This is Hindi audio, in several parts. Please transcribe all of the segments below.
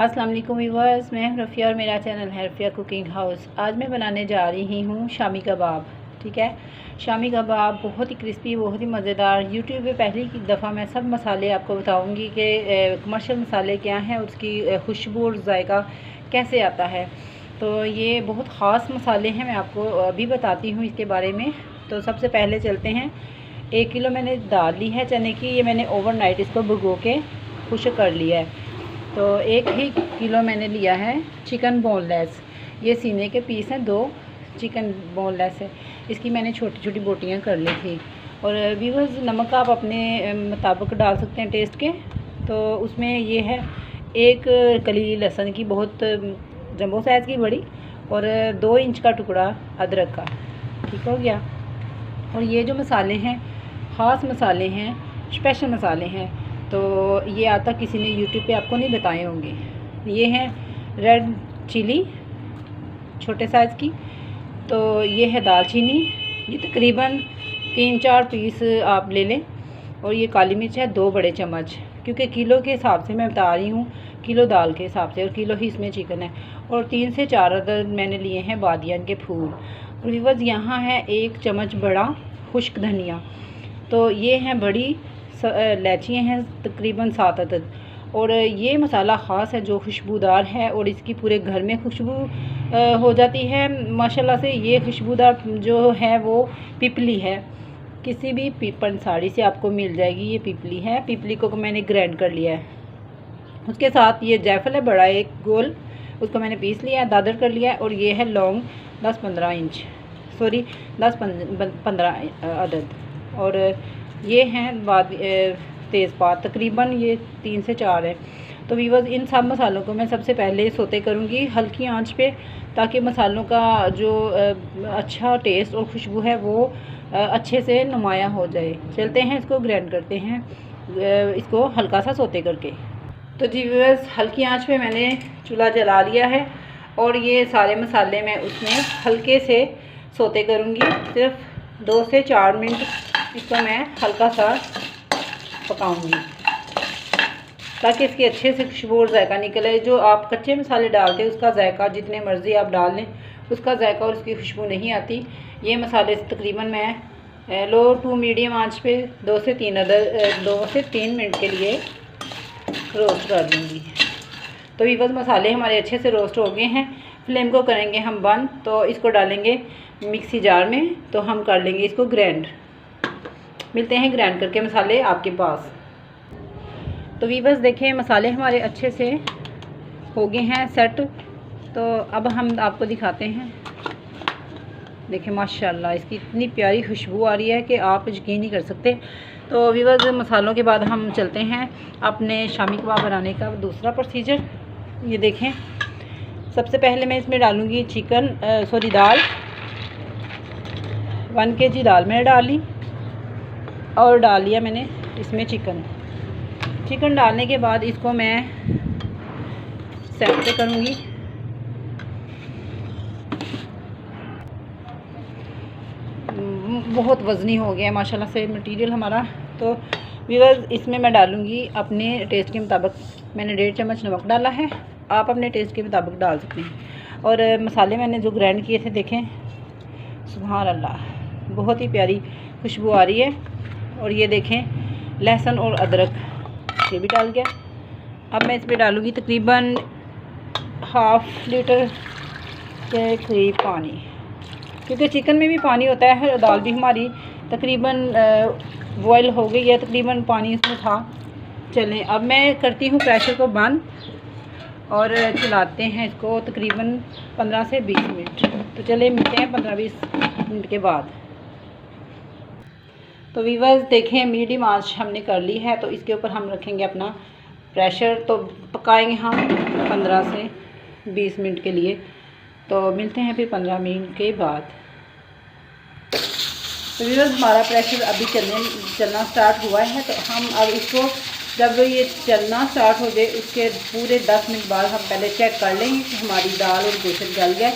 अस्सलाम वालेकुम व्यूअर्स, मैं रफ़िया और मेरा चैनल है रफ़िया कुकिंग हाउस। आज मैं बनाने जा रही हूँ शामी कबाब। ठीक है, शामी कबाब बहुत ही क्रिस्पी, बहुत ही मज़ेदार। यूट्यूब पे पहली दफ़ा मैं सब मसाले आपको बताऊँगी कि कमर्शियल मसाले क्या हैं, उसकी खुशबू और जायका कैसे आता है। तो ये बहुत ख़ास मसाले हैं, मैं आपको अभी बताती हूँ इसके बारे में। तो सबसे पहले चलते हैं। 1 किलो मैंने दाल ली है चने की, ये मैंने ओवरनाइट इसको भिगो के खुश्क कर लिया है। तो 1 ही किलो मैंने लिया है चिकन बोनलेस, ये सीने के पीस हैं, 2 चिकन बोनलेस है। इसकी मैंने छोटी छोटी बोटियां कर ली थी। और व्यूअर्स, नमक आप अपने मुताबिक डाल सकते हैं टेस्ट के। तो उसमें ये है 1 कली लहसुन की, बहुत जंबो साइज़ की बड़ी, और 2 इंच का टुकड़ा अदरक का। ठीक हो गया। और ये जो मसाले हैं ख़ास मसाले हैं, स्पेशल मसाले हैं, तो ये आता किसी ने यूट्यूब पे आपको नहीं बताए होंगे। ये हैं रेड चिली छोटे साइज़ की, तो ये है दालचीनी, ये तकरीबन 3-4 पीस आप ले लें। और ये काली मिर्च है 2 बड़े चम्मच, क्योंकि किलो के हिसाब से मैं बता रही हूँ, किलो दाल के हिसाब से, और किलो ही इसमें चिकन है। और 3 से 4 अदद मैंने लिए हैं बादियान के फूल। और व्यूअर्स, यहाँ है 1 चम्मच बड़ा खुश्क धनिया। तो ये हैं बड़ी इलायचियाँ हैं तकरीबन 7 अदद। और ये मसाला ख़ास है जो खुशबूदार है, और इसकी पूरे घर में खुशबू हो जाती है माशाल्लाह से। ये खुशबूदार जो है वो पिपली है, किसी भी पंसारी से आपको मिल जाएगी। ये पिपली है, पिपली को मैंने ग्राइंड कर लिया है। उसके साथ ये जायफल है बड़ा 1 गोल, उसको मैंने पीस लिया है, दादर कर लिया है। और ये है लौंग 10-15 अदद। और ये हैं तेज़पात, तकरीबन ये 3 से 4 है। तो व्यूअर्स, इन सब मसालों को मैं सबसे पहले सोते करूँगी हल्की आंच पे, ताकि मसालों का जो अच्छा टेस्ट और खुशबू है वो अच्छे से नुमाया हो जाए। चलते हैं, इसको ग्राइंड करते हैं, इसको हल्का सा सोते करके। तो जी व्यूअर्स, हल्की आंच पे मैंने चूल्हा जला लिया है, और ये सारे मसाले मैं उसमें हल्के से सोते करूँगी। सिर्फ 2 से 4 मिनट इसको मैं हल्का सा पकाऊंगी, ताकि इसकी अच्छे से खुशबू और जायका निकले। जो आप कच्चे मसाले डालते हैं उसका जायका जितने मर्ज़ी आप डाल लें, उसका जायका और उसकी खुशबू नहीं आती। ये मसाले तकरीबन मैं लो टू मीडियम आंच पे 2 से 3 मिनट के लिए रोस्ट कर लूँगी। तो ये बस मसाले हमारे अच्छे से रोस्ट हो गए हैं। फ्लेम को करेंगे हम बंद, तो इसको डालेंगे मिक्सी जार में, तो हम कर लेंगे इसको ग्राइंड। मिलते हैं ग्राइंड करके मसाले आपके पास। तो वीवर्स देखें, मसाले हमारे अच्छे से हो गए हैं सेट। तो अब हम आपको दिखाते हैं। देखें माशाल्लाह, इसकी इतनी प्यारी खुशबू आ रही है कि आप यकीन नहीं कर सकते। तो वीवर्स, मसालों के बाद हम चलते हैं अपने शामी कबाब बनाने का दूसरा प्रोसीजर। ये देखें, सबसे पहले मैं इसमें डालूँगी दाल। 1 kg दाल मैंने डाली, और डाल लिया मैंने इसमें चिकन डालने के बाद इसको मैं सेट करूँगी। बहुत वज़नी हो गया है माशाल्लाह से मटेरियल हमारा। तो व्यूअर्स, इसमें मैं डालूँगी अपने टेस्ट के मुताबिक। मैंने 1.5 चम्मच नमक डाला है, आप अपने टेस्ट के मुताबिक डाल सकते हैं। और मसाले मैंने जो ग्राइंड किए थे, देखें सुभान अल्लाह, बहुत ही प्यारी खुशबू आ रही है। और ये देखें लहसुन और अदरक, ये भी डाल गया। अब मैं इसमें डालूँगी तकरीबन ½ लीटर के करीब पानी, क्योंकि चिकन में भी पानी होता है और दाल भी हमारी तकरीबन बॉयल हो गई है, तकरीबन पानी इसमें था। चलें, अब मैं करती हूँ प्रेशर को बंद, और चलाते हैं इसको तकरीबन 15 से 20 मिनट। तो चले मिलते हैं 15-20 मिनट के बाद। तो व्यूअर्स देखें, मीडियम आंच हमने कर ली है, तो इसके ऊपर हम रखेंगे अपना प्रेशर। तो पकाएंगे हम 15 से 20 मिनट के लिए। तो मिलते हैं फिर 15 मिनट के बाद। तो व्यूअर्स, हमारा प्रेशर अभी चलना स्टार्ट हुआ है। तो हम अब इसको, जब ये चलना स्टार्ट हो जाए, उसके पूरे 10 मिनट बाद हम पहले चेक कर लेंगे कि हमारी दाल और गोश्त गल गया,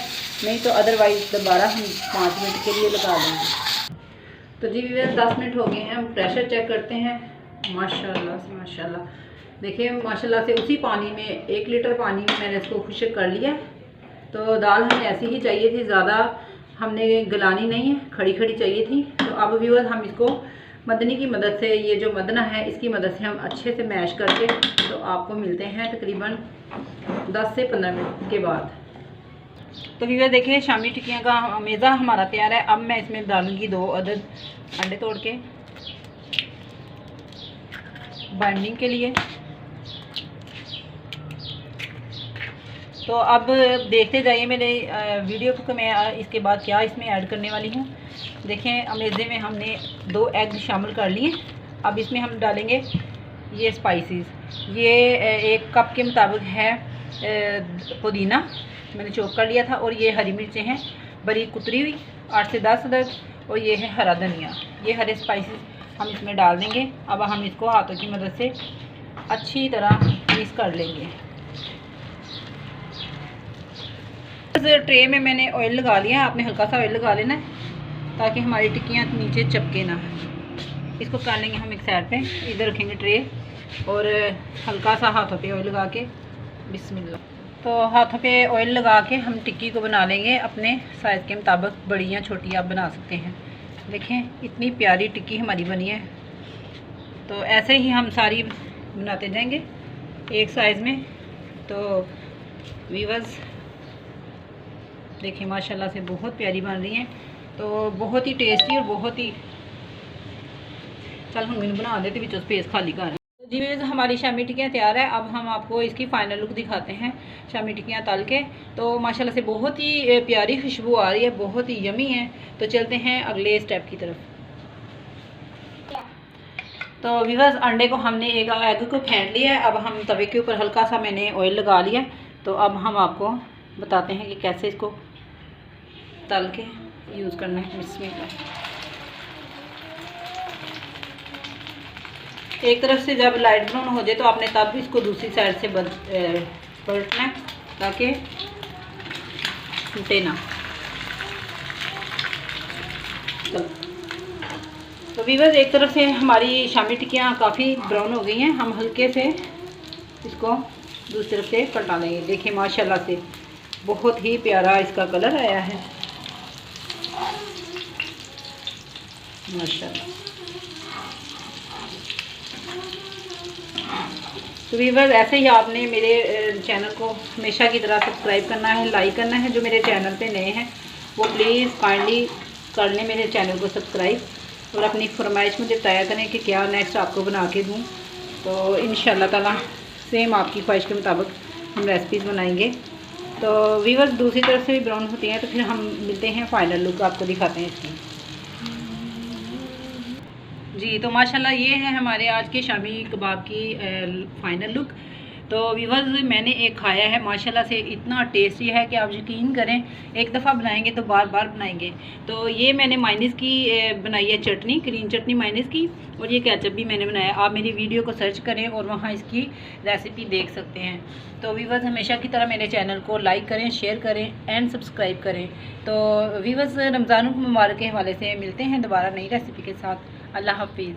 नहीं तो अदरवाइज़ दोबारा हम 5 मिनट के लिए लगा लेंगे। तो जी व्यूअर्स, 10 मिनट हो गए हैं, हम प्रेशर चेक करते हैं। माशाल्लाह से माशाल्लाह देखिए माशाल्लाह से उसी पानी में 1 लीटर पानी में मैंने इसको खुश्क कर लिया। तो दाल हमें ऐसी ही चाहिए थी, ज़्यादा हमने गलानी नहीं है, खड़ी खड़ी चाहिए थी। तो अब व्यूअर्स हम इसको मदनी की मदद से, ये जो मदना है इसकी मदद से हम अच्छे से मैश करके तो आपको मिलते हैं तकरीबन 10 से 15 मिनट के बाद। तो व्यूअर्स देखिए शामी टिक्कियाँ का मेज़ा हमारा तैयार है। अब मैं इसमें डालूँगी 2 अदद अंडे तोड़ के बाइंडिंग के लिए। तो अब देखते जाइए मेरे वीडियो को, मैं इसके बाद क्या इसमें ऐड करने वाली हूँ। देखें अमेज़े में हमने 2 एग शामिल कर लिए। अब इसमें हम डालेंगे ये स्पाइसेस। ये 1 कप के मुताबिक है पुदीना मैंने चॉप कर लिया था, और ये हरी मिर्चें हैं बरीक कुतरी हुई 8 से 10 अदद, और ये है हरा धनिया। ये हरे स्पाइसेस हम इसमें डाल देंगे। अब हम इसको हाथों की मदद से अच्छी तरह मिक्स कर लेंगे। ट्रे में मैंने ऑयल लगा लिया है, आपने हल्का सा ऑयल लगा लेना है ताकि हमारी टिक्कियाँ नीचे चपके ना। इसको कर लेंगे हम एक साइड पे, इधर रखेंगे ट्रे और हल्का सा हाथों पे ऑयल लगा के, बिस्मिल्लाह। तो हाथों पे ऑयल लगा के हम टिक्की को बना लेंगे अपने साइज़ के मुताबिक, बड़ी या छोटी आप बना सकते हैं। देखें इतनी प्यारी टिक्की हमारी बनी है। तो ऐसे ही हम सारी बनाते जाएंगे एक साइज़ में। तो व्यूअर्स देखिए माशाल्लाह से बहुत प्यारी बन रही हैं, तो बहुत ही टेस्टी और बहुत ही, चल हम इन्हें बना देते भी स्पेस खाली कर। जी हमारी शामी टिक्कियाँ तैयार है। अब हम आपको इसकी फ़ाइनल लुक दिखाते हैं शामी टिक्कियाँ तल के। तो माशाल्लाह से बहुत ही प्यारी खुशबू आ रही है, बहुत ही यमी है। तो चलते हैं अगले स्टेप की तरफ। तो व्यूअर्स अंडे को हमने एक एग को फेंट लिया है। अब हम तवे के ऊपर हल्का सा मैंने ऑयल लगा लिया। तो अब हम आपको बताते हैं कि कैसे इसको तल के यूज़ करना है। बिस्मिल्लाह। एक तरफ से जब लाइट ब्राउन हो जाए तो आपने तब भी इसको दूसरी साइड से पलटना है ताकि टूटे ना। तो व्यूअर्स एक तरफ से हमारी शामी टिक्कियाँ काफ़ी ब्राउन हो गई हैं। हम हल्के से इसको दूसरी तरफ से पलटा लेंगे। देखिए माशाल्लाह से बहुत ही प्यारा इसका कलर आया है माशाल्लाह। तो व्यूअर्स ऐसे ही आपने मेरे चैनल को हमेशा की तरह सब्सक्राइब करना है, लाइक करना है। जो मेरे चैनल पे नए हैं वो प्लीज़ काइंडली कर लें मेरे चैनल को सब्सक्राइब, और अपनी फरमाइश मुझे बताया करें कि क्या नेक्स्ट आपको बना के दूँ। तो इंशाल्लाह ताला सेम आपकी ख्वाहिश के मुताबिक हम रेसिपीज़ बनाएंगे। तो व्यूअर्स दूसरी तरफ से भी ब्राउन होती हैं। तो फिर हम मिलते हैं फाइनल लुक आपको दिखाते हैं इसकी। जी तो माशाल्लाह ये है हमारे आज के शामी कबाब की फ़ाइनल लुक। तो व्यूअर्स मैंने एक खाया है, माशाल्लाह से इतना टेस्टी है कि आप यकीन करें, एक दफ़ा बनाएंगे तो बार बार बनाएंगे। तो ये मैंने माइनस की बनाई है चटनी, ग्रीन चटनी माइनस की, और ये केचप भी मैंने बनाया। आप मेरी वीडियो को सर्च करें और वहाँ इसकी रेसिपी देख सकते हैं। तो व्यूअर्स हमेशा की तरह मेरे चैनल को लाइक करें, शेयर करें एंड सब्सक्राइब करें। तो व्यूअर्स रमज़ान मुबारक के हवाले से मिलते हैं दोबारा नई रेसिपी के साथ। अल्लाह हाफिज़।